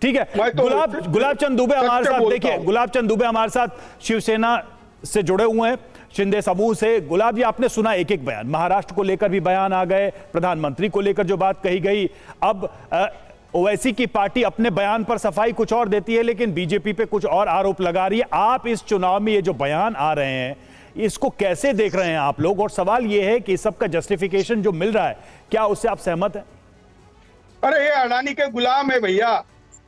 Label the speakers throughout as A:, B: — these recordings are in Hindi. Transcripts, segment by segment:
A: ठीक है, गुलाब चंद दुबे हमारे साथ, देखिए गुलाब चंद दुबे हमारे साथ शिवसेना से जुड़े हुए हैं, शिंदे समूह से। गुलाब जी, आपने सुना एक एक बयान, महाराष्ट्र को लेकर भी बयान आ गए, प्रधानमंत्री को लेकर जो बात कही गई। अब ओवैसी की पार्टी अपने बयान पर सफाई कुछ और देती है, लेकिन बीजेपी पे कुछ और आरोप लगा रही है। आप इस चुनाव में ये जो बयान आ रहे हैं, इसको कैसे देख रहे हैं आप लोग? और सवाल ये है कि सबका जस्टिफिकेशन जो मिल रहा है, क्या उससे आप सहमत हैं?
B: अरे ये अडानी के गुलाम है भैया।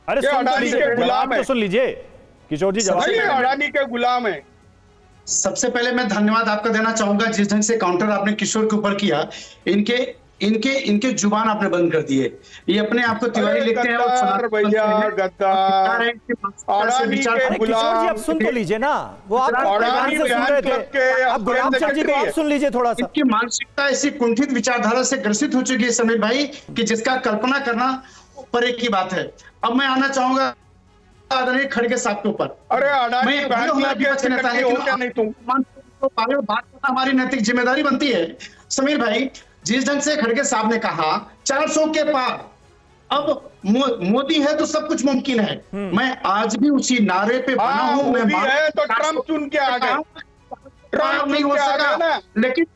A: अरे
B: अडानी के गुलाम है,
A: सुन लीजिए किशोर जी, जवाब।
B: अडानी के गुलाम है।
C: सबसे पहले मैं धन्यवाद आपका देना चाहूंगा, जिस ढंग से काउंटर आपने किशोर के ऊपर किया। इनके जुबान आपने बंद कर दिए। ये अपने आप को तिवारी लिखते हैं और
B: भैया गद्दार।
A: किशोर जी आप सुन तो लीजिए ना, वो आप सुन रहे थे, अब गुलाब चंद जी को आप सुन लीजिए थोड़ा सा।
C: इनकी मानसिकता ऐसी कुंठित विचारधारा से ग्रसित हो चुकी है समीर भाई, कि जिसका कल्पना करना परे की बात है। अब मैं आना चाहूंगा आदरणीय खड़गे साहब के ऊपर।
B: अरे अडानी
C: बात करना हमारी नैतिक जिम्मेदारी बनती है। समीर भाई, जिस ढंग से खड़गे साहब ने कहा 400 के पार अब मोदी है तो सब कुछ मुमकिन है, मैं आज भी उसी नारे पे बना हूं। मैं
B: है तो ट्रम्प चुन के आ गए,
C: ट्रम्प नहीं हो सका, लेकिन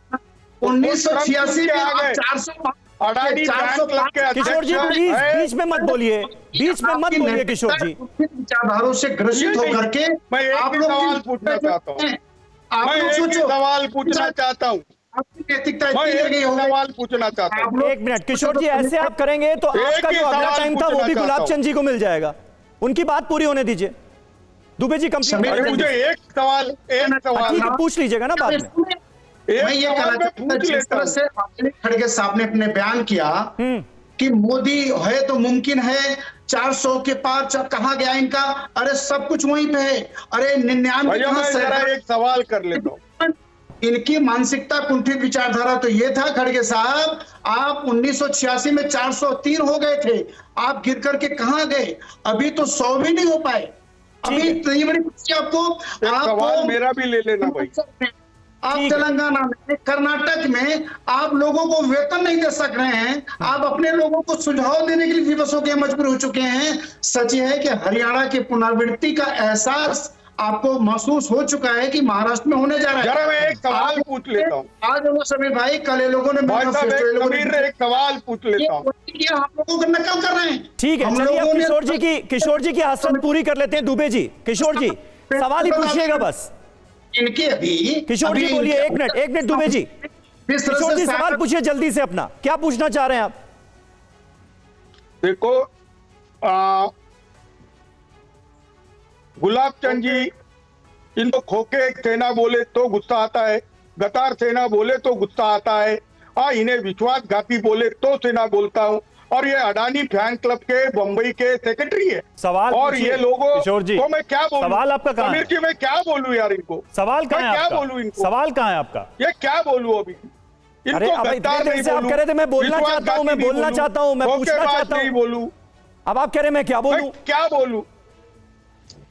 C: 1986 में 400
A: किशोर जी बीच में मत बोलिए, बीच में मत बोलिए किशोर जी।
C: विचारधारों से ग्रसित होकर के
B: आप लोग सवाल पूछना चाहता हूँ, सवाल पूछना चाहता हूँ, सवाल पूछना चाहता हूँ।
A: एक मिनट किशोर जी, ऐसे आप करेंगे तो आपका जो अगला टाइम था वो भी गुलाब चंद जी को मिल जाएगा। उनकी बात पूरी होने दीजिए। दुबे जी कंप्लीट।
B: मुझे एक सवाल
A: ठीक है, पूछ लीजिएगा ना बाद में।
C: मैं ये कहना चाहता हूं, जिस तरह से खड़गे साहब ने अपने बयान किया कि मोदी है तो मुमकिन है, 400 के पार कहा गया इनका? अरे सब कुछ वहीं पे है। अरे 99
B: एक सवाल कर लेता हूं।
C: इनकी मानसिकता कुंठित विचारधारा तो ये था खड़गे साहब, आप 1986 में 403 हो गए थे, आप गिर करके कहां गए? अभी तो 100 भी नहीं हो पाए। अभी इतनी बड़ी खुशी आपको
B: मेरा भी ले लेना भाई।
C: आप तेलंगाना में, कर्नाटक में आप लोगों को वेतन नहीं दे सक रहे हैं, आप अपने लोगों को सुझाव देने के लिए विवश हो गए, मजबूर हो चुके हैं। सच है कि हरियाणा की पुनरावृत्ति का एहसास आपको महसूस हो चुका है कि महाराष्ट्र में होने जा रहा है।
B: जरा मैं एक सवाल पूछ लेता हूँ
C: आज समीर भाई, कल लोगों ने
B: एक सवाल पूछ लेता हूँ,
C: हम लोगों को नकल कर रहे हैं।
A: ठीक है, चलिए किशोर जी की हसरत पूरी कर लेते हैं। दुबे जी, किशोर जी सवाल ही पूछिएगा बस।
C: इनके अभी
A: किशोर जी बोलिए, एक मिनट दुबे जी, किशोर जी सवाल पूछिए जल्दी से अपना, क्या पूछना चाह रहे हैं आप?
B: देखो गुलाब चंद जी, इनको खोके सेना बोले तो गुस्सा आता है, गद्दार सेना बोले तो गुस्सा आता है, इन्हें विश्वासघाती बोले तो सेना बोलता हूं। और ये अडानी फैन क्लब के बंबई के सेक्रेटरी है।
A: सवाल
B: और ये लोगों
A: किशोर जी,
B: तो मैं क्या बोलूं?
A: सवाल आपका कहां है?
B: जी मैं क्या बोलूं यार इनको?
A: सवाल कहां है आपका?
B: क्या बोलूं इनको?
A: सवाल कहां है आपका?
B: ये क्या बोलूं अभी?
A: अरे अब इतने देर से आप कह रहे थे मैं बोलना चाहता हूं, मैं बोलना चाहता हूं, मैं पूछना चाहता हूं,
B: बोलूं।
A: अब आप कह रहे हैं मैं क्या बोलूं?
B: क्या बोलूं?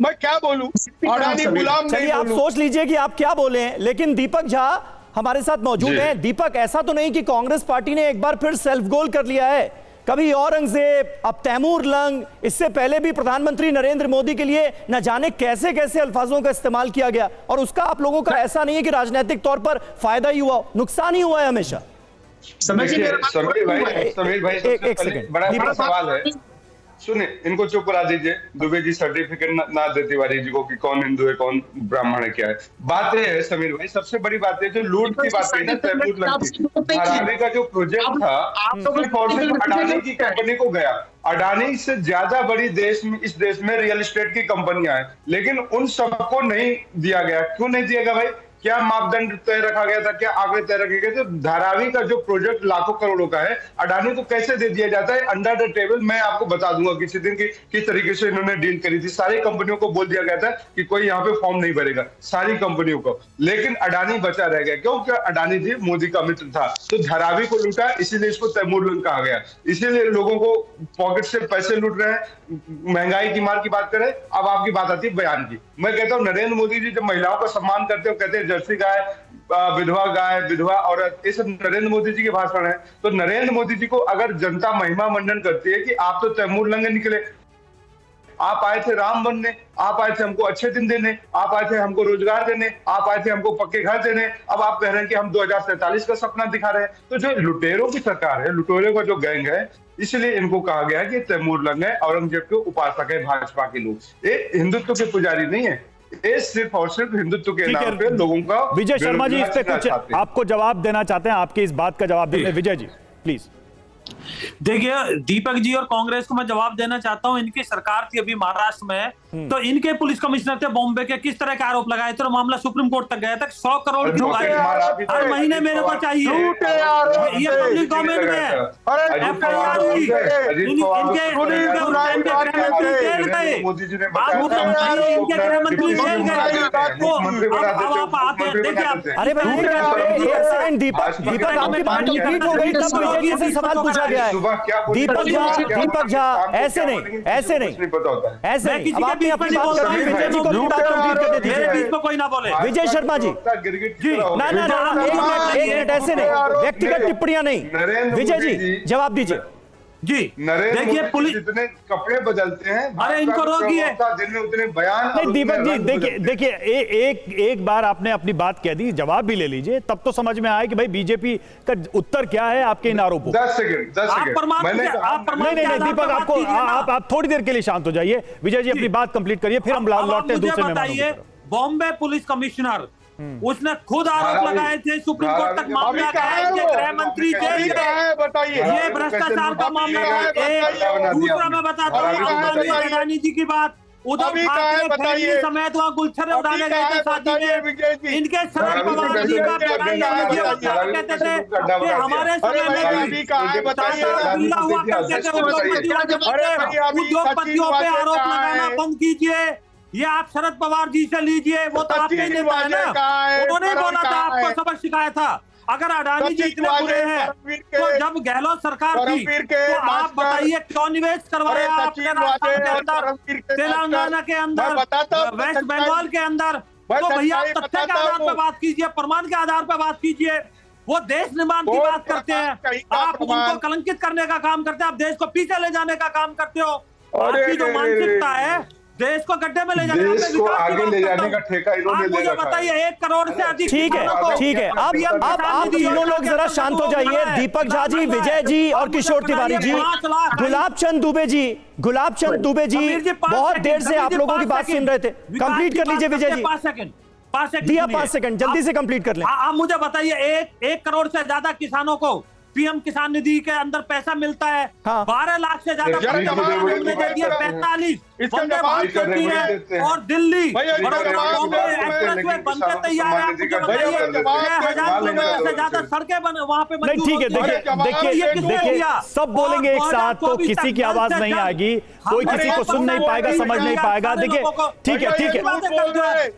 B: मैं क्या बोलूं? अडानी गुलाम।
A: चलिए आप सोच लीजिए कि आप क्या बोले हैं। लेकिन दीपक झा हमारे साथ मौजूद हैं। दीपक, ऐसा तो नहीं कि कांग्रेस पार्टी ने एक बार फिर सेल्फ गोल कर लिया है? कभी औरंगजेब, अब तैमूर लंग, इससे पहले भी प्रधानमंत्री नरेंद्र मोदी के लिए न जाने कैसे कैसे अल्फाजों का इस्तेमाल किया गया, और उसका आप लोगों का ऐसा नहीं है कि राजनीतिक तौर पर फायदा ही हुआ, नुकसान ही हुआ है हमेशा।
D: समीर भाई
A: एक सेकंड,
D: बड़ा सवाल है, सुने, इनको चुप करा दीजिए। दुबे जी सर्टिफिकेट ना दे तिवारी जी को कि कौन हिंदू है कौन ब्राह्मण है क्या है। बात यह है समीर भाई, सबसे बड़ी बात है जो लूट की बात है ना, तैमूर लंग की धारावी का जो प्रोजेक्ट था, अडानी की कंपनी को गया। अडानी से ज्यादा बड़ी इस देश में रियल एस्टेट की कंपनियां हैं, लेकिन उन सबको नहीं दिया गया। क्यों नहीं दिया गया भाई? क्या मापदंड तय रखा गया था, क्या आंकड़े तय रखे गए थे? धारावी का जो प्रोजेक्ट लाखों करोड़ों का है, अडानी को कैसे दे दिया जाता है अंडर द टेबल? मैं आपको बता दूंगा किसी दिन की किस तरीके से इन्होंने डील करी थी। सारी कंपनियों को बोल दिया गया था कि कोई यहाँ पे फॉर्म नहीं भरेगा, सारी कंपनियों को, लेकिन अडानी बचा रह गया। क्योंकि अडानी जी मोदी का मित्र था, तो धारावी को लूटा, इसीलिए इसको तैमूर लंग कहा गया। इसीलिए लोगों को पॉकेट से पैसे लूट रहे हैं। महंगाई की मार की बात करें, अब आपकी बात आती है बयान की। मैं कहता हूँ नरेंद्र मोदी जी जब महिलाओं का सम्मान करते हो, कहते हैं जर्सी गाय, विधवा गाय, विधवा औरत, ये सब नरेंद्र मोदी जी के भाषण है। तो नरेंद्र मोदी जी को अगर जनता महिमा मंडन करती है कि आप तो तैमूर लंग निकले, आप आए थे राम बनने, आप आए थे हमको अच्छे दिन देने, आप आए थे हमको रोजगार देने, आप आए थे हमको पक्के घर देने, अब आप कह रहे हैं कि हम 2047 का सपना दिखा रहे हैं। तो जो लुटेरों की सरकार है, लुटेरों का जो गैंग है, इसलिए इनको कहा गया है कि तैमूर लंग है, औरंगजेब के उपासक है भाजपा के लोग। ये हिंदुत्व के पुजारी नहीं है, ये सिर्फ और सिर्फ हिंदुत्व के नाम पे लोगों का।
A: विजय शर्मा जी, इस पे कुछ
D: चाहते हैं।
A: आपको जवाब देना चाहते हैं, आपके इस बात का जवाब देंगे विजय जी प्लीज।
E: देखिए दीपक जी और कांग्रेस को मैं जवाब देना चाहता हूं। इनकी सरकार थी अभी महाराष्ट्र में, तो इनके पुलिस कमिश्नर थे बॉम्बे के, किस तरह के आरोप लगाए थे और मामला सुप्रीम कोर्ट तक गया था। 100 करोड़ की हर महीने मेरे को चाहिए, ये पब्लिक डोमेन में है। FIR हुई, इनके गृह मंत्री जेल गए। अब आप आते हैं, देखिए
A: अरे भाई दीपक आपकी बात कंप्लीट हो गई, तब विजय जी से सवाल पूछा गया है। दीपक झा ऐसे नहीं, ऐसे नहीं, ऐसे नहीं। अब आपने अपनी बात कर दी, विजय जी को अपनी बात कंप्लीट करने दीजिए।
E: मेरे बीच में कोई ना बोले।
A: विजय शर्मा जी ना ना ना, एक मिनट, ऐसे नहीं, व्यक्तिगत टिप्पणियां नहीं। विजय जी जवाब दीजिए
E: जी। देखिए पुलिस
D: जितने कपड़े बदलते हैं,
E: अरे इनको रोकिए।
D: दिन में उतने बयान।
A: नहीं दीपक जी, देखिए एक बार आपने अपनी बात कह दी, जवाब भी ले लीजिए, तब तो समझ में आए कि भाई बीजेपी का उत्तर क्या है आपके इन आरोपों।
D: 10 सेकंड
A: नहीं दीपक, आपको आप थोड़ी देर के लिए शांत हो जाइए। विजय जी अपनी बात कंप्लीट करिए, फिर हम लौटते हैं दूसरे मेहमानों की तरफ।
E: बॉम्बे पुलिस कमिश्नर उसने खुद आरोप लगाए थे, सुप्रीम कोर्ट तक मामला गया, गृह मंत्री जेल गए।
B: बताइए,
E: ये भ्रष्टाचार का मामला है। दूसरा मैं बताता हूँ अंबानी और अडानी जी की बात। उद्धव ठाकरे फैमिली समेत वहाँ गुलछर्रे उड़ाने गए थे शादी में। इनके शरद पवार जी का कहते थे कि हमारे समय में हुआ करते थे, उद्योगपतियों पे आरोप लगाना बंद कीजिए। ये आप शरद पवार जी से लीजिए, वो तो आपके नेता है ना, उन्होंने बोला था, आपको सबक सिखाया था। अगर अडानी जी इतने बुरे हैं, तो जब गहलोत सरकार थी तो आप बताइए क्यों निवेश करवाया आपने राजस्थान के अंदर, तेलंगाना के अंदर, वेस्ट बंगाल के अंदर। तो भैया आप तथ्य के आधार पर बात कीजिए, प्रमाण के आधार पर बात कीजिए। वो देश निर्माण की बात करते हैं, आप उनको कलंकित करने का काम करते हैं, आप देश को पीछे ले जाने का काम करते हो। आपकी जो मानसिकता है देश को गड्ढे में ले जाने,
D: देश को आगे ले जाने का ठेका इन्होंने ले रखा है।
E: बताइए 1 करोड़ से अधिक।
A: ठीक है अब आप तीनों लोग जरा शांत हो जाइए। दीपक झा जी, विजय जी और किशोर तिवारी जी, गुलाब चंद दुबे जी बहुत देर से आप लोगों की बात सुन रहे थे। कंप्लीट कर लीजिए विजय जी।
E: 5 सेकंड
A: दिया 5 सेकंड, जल्दी से कंप्लीट कर लें।
E: आप मुझे बताइए 1 करोड़ से ज्यादा किसानों को पीएम किसान निधि के अंदर पैसा मिलता है।
A: हाँ।
E: 12 लाख से ज्यादा 45 वंदे भारत चलती है और दिल्ली एक्सप्रेसवे बनकर तैयार है। आप मुझे बताइए 6,000 किलोमीटर से ज्यादा सड़कें बने वहां पे।
A: नहीं ठीक है, देखिए सब बोलेंगे एक साथ तो किसी की आवाज नहीं आएगी, कोई किसी को सुन नहीं पाएगा, समझ नहीं पाएगा। देखिए ठीक है